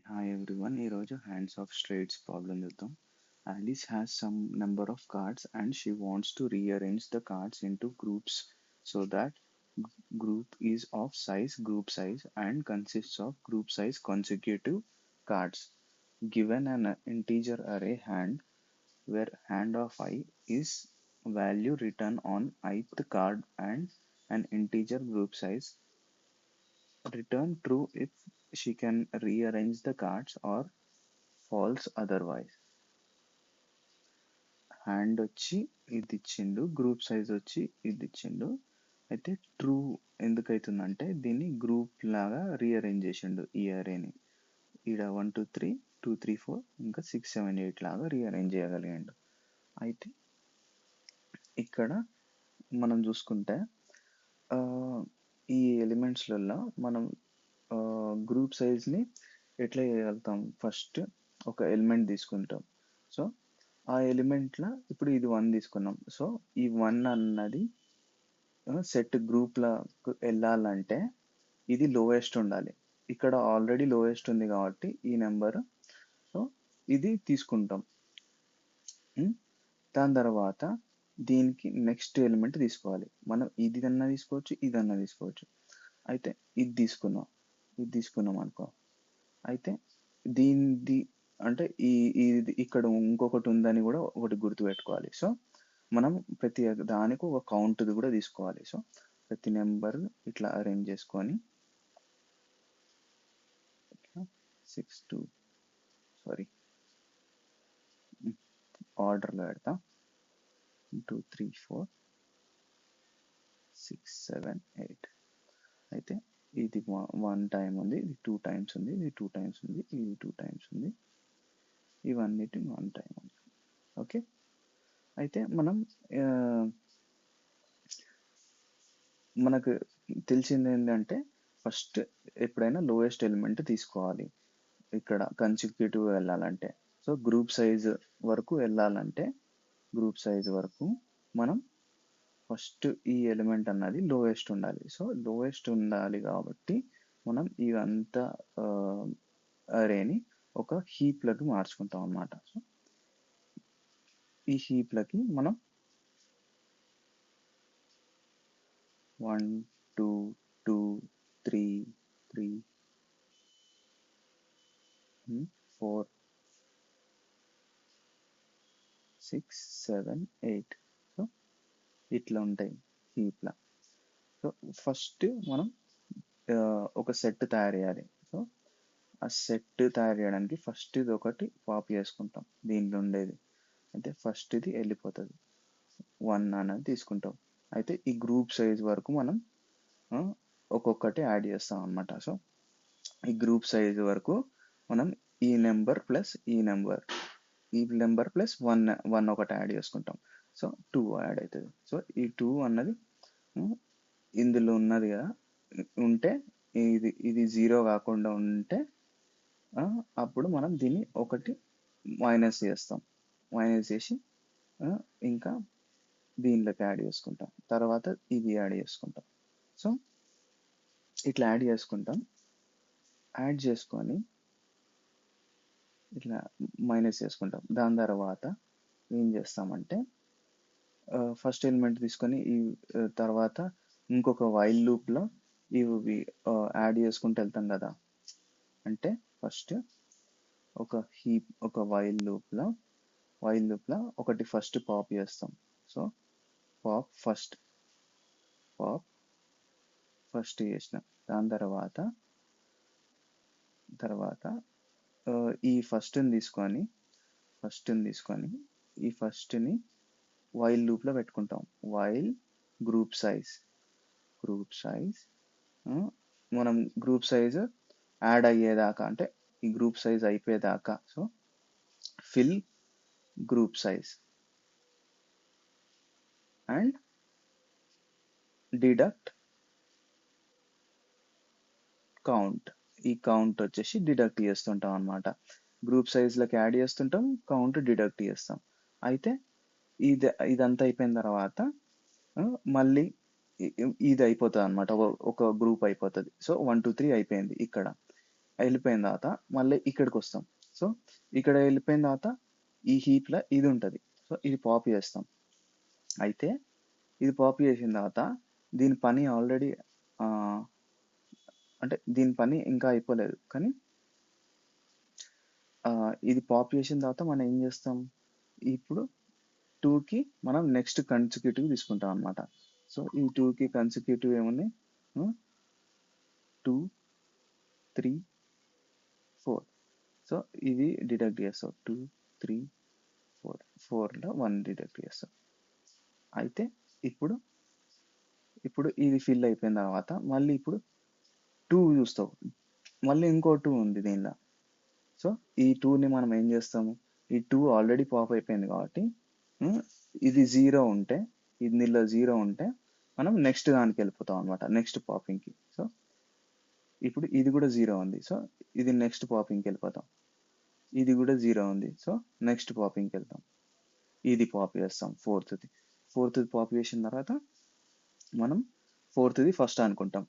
Hi everyone, ఈరోజు hands of Straits problem చూద్దాం. Alice has some number of cards and she wants to rearrange the cards into groups so that group is of group size and consists of group size consecutive cards. Given an integer array hand where hand of I is value written on ith card and an integer group size, return true if she can rearrange the cards or false otherwise. Hand వచ్చి ఇది ఇచ్చిండు, group size వచ్చి ఇది ఇచ్చిండు. అయితే true ఎందుకు అవుతుందంటే దీన్ని గ్రూప్ లాగా రీఅరేంజ్ చేసిండు ఈ అరేని. ఈడ 1 2 3 2 3 4 ఇంకా 6 7 8 లాగా రీఅరేంజ్ చేయగలిగాడు. అయితే ఇక్కడ మనం చూసుకుంటే ఈ ఎలిమెంట్స్లలో మనం గ్రూప్ సైజ్ని ఎట్లా చేయగలుగుతాం? ఫస్ట్ ఒక ఎలిమెంట్ తీసుకుంటాం. సో ఆ ఎలిమెంట్లో ఇప్పుడు ఇది 1 తీసుకున్నాం. సో ఈ 1 అన్నది సెట్ గ్రూప్లో వెళ్ళాలంటే ఇది లోయెస్ట్ ఉండాలి. ఇక్కడ ఆల్రెడీ లోయెస్ట్ ఉంది కాబట్టి ఈ నెంబర్, సో ఇది తీసుకుంటాం. దాని తర్వాత దీనికి నెక్స్ట్ ఎలిమెంట్ తీసుకోవాలి. మనం ఇది అన్నా తీసుకోవచ్చు, ఇదన్నా తీసుకోవచ్చు. అయితే ఇది తీసుకున్నాం అనుకో. అయితే దీనిది అంటే ఇది ఇక్కడ ఇంకొకటి ఉందని కూడా ఒకటి గుర్తుపెట్టుకోవాలి. సో మనం ప్రతి దానికి ఒక కౌంట్ది కూడా తీసుకోవాలి. సో ప్రతి నెంబర్ ఇట్లా అరేంజ్ చేసుకొని 6 ఆర్డర్లో పెడతా. 2 3 4 6 7 8. అయితే ఇది 1 టైం ఉంది, ఇది 2 టైమ్స్ ఉంది, ఇది 2 టైమ్స్ ఉంది, ఇది 2 టైమ్స్ ఉంది, ఇవన్నిటి 1 టైం ఉంది. ఓకే. అయితే మనకు తెలిసింది ఏంటంటే ఫస్ట్ ఎప్పుడైనా లోయెస్ట్ ఎలిమెంట్ తీసుకోవాలి ఇక్కడ కన్సిక్యూటివ్ వెళ్ళాలంటే. సో గ్రూప్ సైజ్ వరకు వెళ్ళాలంటే మనం ఫస్ట్ ఈ ఎలిమెంట్ అన్నది లోయెస్ట్ ఉండాలి. సో లోయెస్ట్ ఉండాలి కాబట్టి మనం ఇవంతా అరేని ఒక హీప్లకి మార్చుకుంటాం అన్నమాట. సో ఈ హీప్లకి మనం 1 2 2 3 3 4 6 7 8 సో ఇట్లా ఉంటాయి హీప్లా. సో ఫస్ట్ మనం ఒక సెట్ తయారు చేయాలి. సో ఆ సెట్ తయారు చేయడానికి ఫస్ట్ ఇది ఒకటి పాప్ చేసుకుంటాం దీంట్లో ఉండేది. అయితే ఫస్ట్ ఇది వెళ్ళిపోతుంది, 1 అనేది తీసుకుంటాం. అయితే ఈ గ్రూప్ సైజ్ వరకు మనం ఒక్కొక్కటి యాడ్ చేస్తాం అన్నమాట. సో ఈ గ్రూప్ సైజ్ వరకు మనం ఈ నెంబర్ ప్లస్ ఈ నెంబర్ ప్లస్ 1 ఒకటి యాడ్ చేసుకుంటాం. సో 2 యాడ్ అవుతుంది. సో ఈ 2 అన్నది ఇందులో ఉన్నది కదా, ఉంటే ఇది 0 కాకుండా ఉంటే అప్పుడు మనం దీన్ని ఒకటి మైనస్ చేసి ఇంకా దీనిలోకి యాడ్ చేసుకుంటాం. తర్వాత ఇది యాడ్ చేసుకుంటాం. సో ఇట్లా యాడ్ చేసుకొని ఇట్లా మైనస్ చేసుకుంటాం. దాని తర్వాత ఏం చేస్తామంటే ఫస్ట్ ఎలిమెంట్ తీసుకొని ఈ తర్వాత ఇంకొక వైల్ లూప్లో ఇవి యాడ్ చేసుకుంటూ వెళ్తాం కదా. అంటే ఫస్ట్ ఒక వైల్ లూప్లో ఒకటి ఫస్ట్ పాప్ చేస్తాం. సో పాప్ ఫస్ట్ చేసిన దాని తర్వాత ఈ ఫస్ట్ని తీసుకొని ఈ ఫస్ట్ని వైల్ లూప్లో పెట్టుకుంటాం. వైల్ గ్రూప్ సైజ్ మనం గ్రూప్ సైజ్ యాడ్ అయ్యేదాకా, అంటే ఈ గ్రూప్ సైజ్ అయిపోయేదాకా. So fill group size and deduct count. ఈ కౌంట్ వచ్చేసి డిడక్ట్ చేస్తుంటాం అన్నమాట. గ్రూప్ సైజ్లోకి యాడ్ చేస్తుంటాం, కౌంట్ డిడక్ట్ చేస్తాం. అయితే ఇదంతా అయిపోయిన తర్వాత మళ్ళీ ఇది అయిపోతుంది అన్నమాట, ఒక గ్రూప్ అయిపోతుంది. సో 1 2 3 అయిపోయింది ఇక్కడ. వెళ్ళిపోయిన తర్వాత మళ్ళీ ఇక్కడికి వస్తాం. సో ఇక్కడ వెళ్ళిపోయిన తర్వాత ఈ హీప్లో ఇది ఉంటుంది. సో ఇది పాప్ చేస్తాం. అయితే ఇది పాప్ చేసిన తర్వాత దీని పని ఆల్రెడీ అంటే దీని పని ఇంకా అయిపోలేదు, కానీ ఇది పాప్ చేసిన తర్వాత మనం ఏం చేస్తాం, ఇప్పుడు 2కి మనం నెక్స్ట్ కన్సిక్యూటివ్ తీసుకుంటాం అనమాట. సో ఈ 2కి కన్సిక్యూటివ్ ఏమున్నాయి, 2, 3, 4. సో ఇవి డిడక్ట్ చేస్తాం. 2, 3, 4. 4లో 1 డిడక్ట్ చేస్తాం. అయితే ఇప్పుడు ఇప్పుడు ఇది ఫిల్ అయిపోయిన తర్వాత మళ్ళీ ఇప్పుడు 2 చూస్తావు, మళ్ళీ ఇంకో 2 ఉంది దీనిలో. సో ఈ 2ని మనం ఏం చేస్తాము, ఈ 2 ఆల్రెడీ పాప్ అయిపోయింది కాబట్టి ఇది 0 ఉంటే, ఇందులో 0 ఉంటే మనం నెక్స్ట్ దానికి వెళ్ళిపోతాం అనమాట, నెక్స్ట్ పాపింగ్కి. సో ఇప్పుడు ఇది కూడా 0 ఉంది. సో ఇది నెక్స్ట్ పాపింగ్కి వెళ్ళిపోతాం. ఇది కూడా 0 ఉంది. సో నెక్స్ట్ పాపింగ్కి వెళ్తాం. ఇది పాప్ చేస్తాం ఫోర్త్ది పాప్ చేసిన తర్వాత మనం ఫోర్త్ది ఫస్ట్ అనుకుంటాం,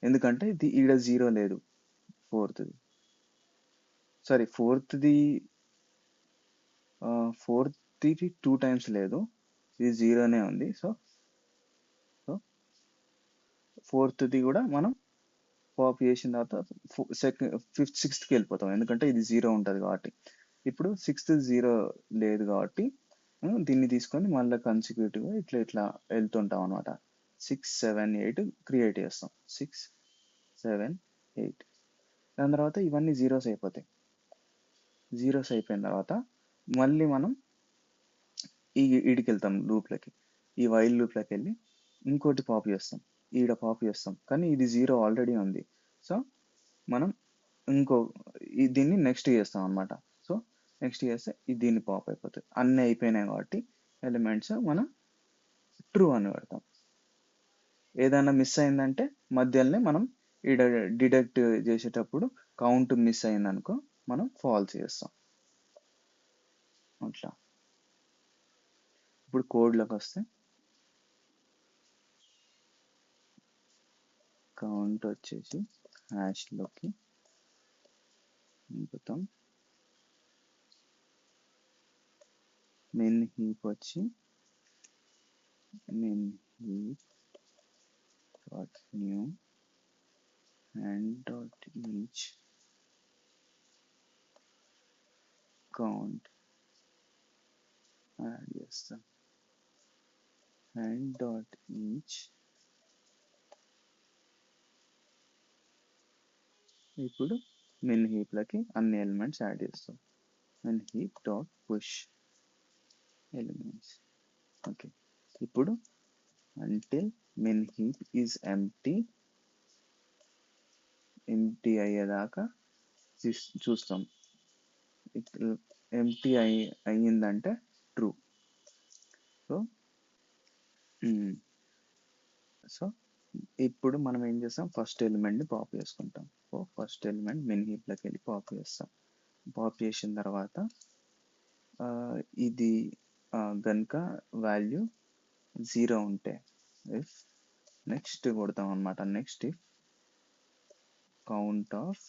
ఎందుకంటే ఇది ఈడ 0 లేదు. ఫోర్త్ది 2 టైమ్స్ లేదు, ఇది 0నే ఉంది. సో సో ఫోర్త్ది కూడా మనం పాప్ చేసిన తర్వాత సిక్స్త్కి వెళ్ళిపోతాం, ఎందుకంటే ఇది 0 ఉంటుంది కాబట్టి. ఇప్పుడు 6th 0 లేదు కాబట్టి దీన్ని తీసుకొని మళ్ళీ కన్సిక్యూటివ్గా ఇట్లా ఇట్లా వెళ్తుంటాం అనమాట. 6, 7, 8 క్రియేట్ చేస్తాం. 6, 7, 8. దాని తర్వాత ఇవన్నీ జీరోస్ అయిపోతాయి. జీరోస్ అయిపోయిన తర్వాత మళ్ళీ మనం ఈడికి వెళ్తాం లూప్లకి, ఈ వైల్ లూప్లకి వెళ్ళి ఇంకోటి పాప్ చేస్తాం, ఈడ పాప్ చేస్తాం, కానీ ఇది 0 ఆల్రెడీ ఉంది. సో మనం దీన్ని నెక్స్ట్ చేస్తాం అనమాట. సో నెక్స్ట్ చేస్తే దీన్ని పాప్ అయిపోతుంది. అన్నీ అయిపోయినాయి కాబట్టి ఎలిమెంట్స్ మనం ట్రూ అని పెడతాం. ఏదైనా మిస్ అయిందంటే మధ్యలోనే మనం ఈడ డిడక్ట్ చేసేటప్పుడు కౌంట్ మిస్ అయిందనుకో మనం ఫాల్స్ చేస్తాం అట్లా. ఇప్పుడు కోడ్లోకి వస్తే కౌంట్ వచ్చేసి హ్యాష్లోకి నింపుతాం. మెయిన్ హీప్ వచ్చి main heap dot new and dot each count add చేస్తాం. అండ్ డాట్ ఈచ్ ఇప్పుడు మెయిన్ హీప్లకి అన్ని ఎలిమెంట్స్ యాడ్ చేస్తాం. Main heap dot push elements. Okay, ఇప్పుడు until min heap is empty అయ్యేదాకా చూస్తాం. Empty అయ్యిందంటే true. సో ఇప్పుడు మనం ఏం చేస్తాం, ఫస్ట్ ఎలిమెంట్ని పాప్ చేసుకుంటాం. సో ఫస్ట్ ఎలిమెంట్ మిన్ హీప్లోకి వెళ్ళి పాప్ చేస్తాం. పాప్ చేసిన తర్వాత ఇది కనుక వాల్యూ 0 ఉంటే ఇఫ్ నెక్స్ట్ కొడతాం అనమాట. Next if count of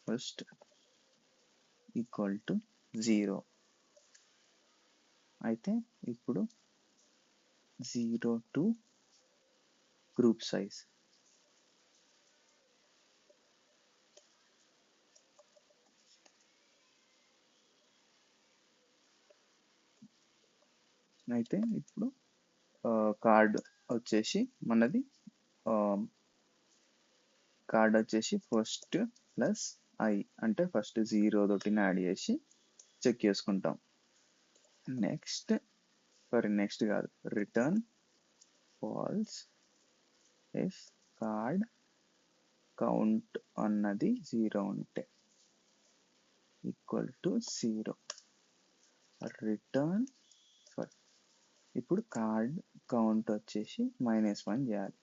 first equal to 0 అయితే ఇప్పుడు 0 to గ్రూప్ సైజ్. అయితే ఇప్పుడు కార్డ్ వచ్చేసి మనది కార్డ్ వచ్చేసి ఫస్ట్ ప్లస్ ఐ అంటే ఫస్ట్ 0 తోటిని యాడ్ చేసి చెక్ చేసుకుంటాం. నెక్స్ట్ కాదు, return falls if card count అన్నది 0 ఉంటే ఈక్వల్ టు 0. రిటర్న్ ఇప్పుడు కార్డ్ కౌంట్ వచ్చేసి -1 చేయాలి.